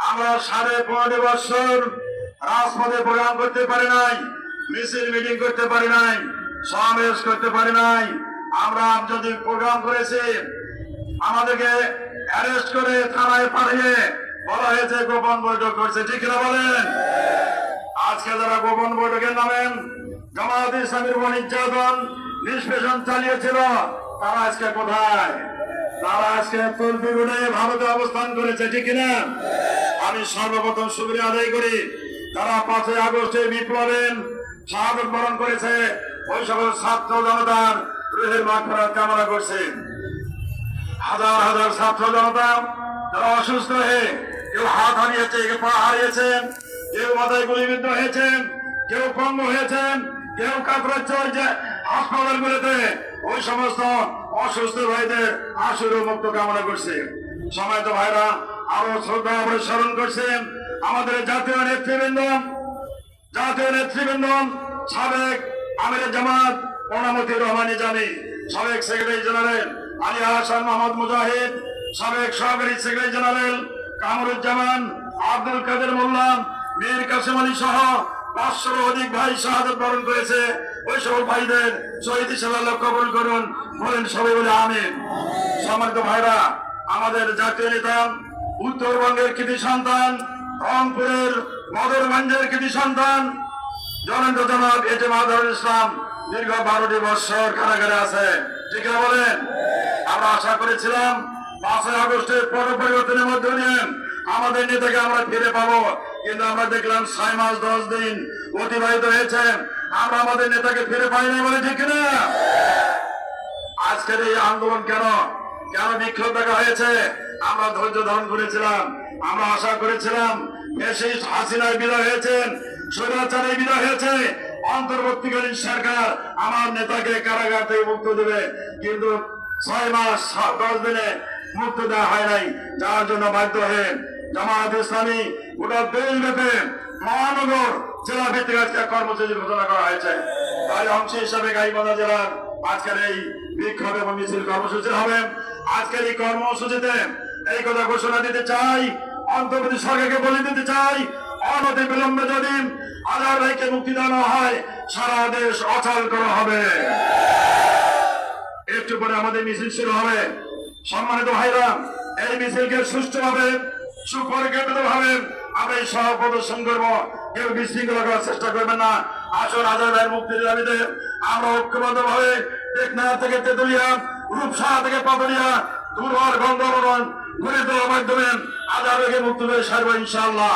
আমরা 15.5 বছর রাজপথে প্রোগ্রাম করতে পারি নাই, মিছিল মিটিং করতে পারি নাই, সমাবেশ করতে পারি নাই। আমরা যদি প্রোগ্রাম করেছি আমাদেরকে অ্যারেস্ট করে থানায় পাঠিয়ে বলা হয়েছে গোপন বৈঠক করছে, ঠিক কিনা বলেন? আজকে যারা গোপন বৈঠকের নামে জামায়াত ইসলামীর উপর নির্যাতন নিষ্পেষণ চালিয়েছিল তারা আজকে কোথায়? তারা আজকে তলবিগুড়ে ভারতে অবস্থান করেছে, ঠিক কিনা? আমি সর্বপ্রথম শুকরিয়া আদায় করি যারা 5ই আগস্টে বিপ্লবে শাহাদত বরণ করেছে, ওই সকল ছাত্র জনতার রুহের মাগফিরাত কামনা করছে। হাজার হাজার ছাত্র জনতা যারা অসুস্থ হয়ে কেউ হাত হারিয়েছে, কেউ পা হারিয়েছেন, কেউ মাথায় গুলিবিদ্ধ হয়েছেন, কেউ পঙ্গ হয়েছেন, কেউ কাতরাচ্ছে হাসপাতালগুলোতে, ওই সমস্ত অসুস্থ ভাইদের আশুর মুক্ত কামনা করছে। সময়ত ভাইরা আরো শ্রদ্ধা করে স্মরণ করছেন আমাদের জাতীয় নেতৃবৃন্দ সাবেক আমির জামাত প্রণামতি রহমানী জানি, সাবেক সেক্রেটারি জেনারেল আলী হাসান মোহাম্মদ মুজাহিদ, সাবেক সহকারী সেক্রেটারি জেনারেল কামরুজ্জামান, আব্দুল কাদের মোল্লা, মীর কাসেম আলী সহ 500 অধিক ভাই শাহাদত বরণ করেছে। ওই সকল ভাইদের শহীদ হিসেবে আল্লাহ কবুল করুন, বলেন সবাই বলে আমিন। সম্মানিত ভাইরা, আমাদের জাতীয় নেতা উত্তরবঙ্গের কৃতি সন্তান, রংপুরের মদরগঞ্জের কৃতি সন্তান জননেতা জনাব এটিএম আজহারুল ইসলাম দীর্ঘ 12টি বছর কারাগারে আছে, ঠিক না বলেন? আমরা আশা করেছিলাম 5ই আগস্টের পট পরিবর্তনের মধ্য দিয়ে আমাদের নেতাকে আমরা ফিরে পাবো, কিন্তু আমরা দেখলাম 6 মাস 10 দিন অতিবাহিত হয়েছে, আমরা আমাদের নেতাকে ফিরে পাইনি, বলে ঠিক না? আজকের এই আন্দোলন কেন বিক্ষোভ দেখা হয়েছে? আমরা ধৈর্য ধারণ করেছিলাম, আমরা আশা করেছিলাম ফ্যাসিস্ট হাসিনার বিদায় হয়েছেন, স্বৈরাচারের বিদায় হয়েছে, অন্তর্বর্তীকালীন সরকার আমার নেতাকে কারাগার থেকে মুক্ত দেবে, কিন্তু 6 মাস 10 দিনে মুক্ত দেওয়া হয় নাই, যার জন্য বাধ্য হয়ে জামায়াত ইসলামী গোটা দেশব্যাপী মহানগর জেলা ভিত্তিক আজকে কর্মসূচি ঘোষণা করা হয়েছে। তাই অংশ হিসাবে গাইবান্ধা জেলার আজকের এই বিক্ষোভ এবং মিছিল কর্মসূচি হবে। আজকের এই কর্মসূচিতে এই কথা ঘোষণা দিতে চাই, অন্তর্বর্তী সরকারকে বলে দিতে চাই, অনতি বিলম্বে যদি আজহার ভাইকে মুক্তি দেওয়া হয় সারা দেশ অচল করা হবে। একটু পরে আমাদের মিছিল শুরু হবে। সম্মানিত ভাইরা, এই মিছিলকে সুষ্ঠুভাবে সুপরিকল্পিত ভাবে আমরা এই সহ প্রদর্শন করবো, কেউ বিশৃঙ্খলা করার চেষ্টা করবেন না। আসুন আজহার ভাইয়ের মুক্তির দাবিতে আমরা ঐক্যবদ্ধ ভাবে টেকনাফ থেকে তেতুলিয়া, রূপসা থেকে পাতুলিয়া, দুর্বার গঙ্গাবরণ ঘুরে তোলার মাধ্যমে আজহার ভাইকে মুক্তি পেয়ে সারবো ইনশাআল্লাহ।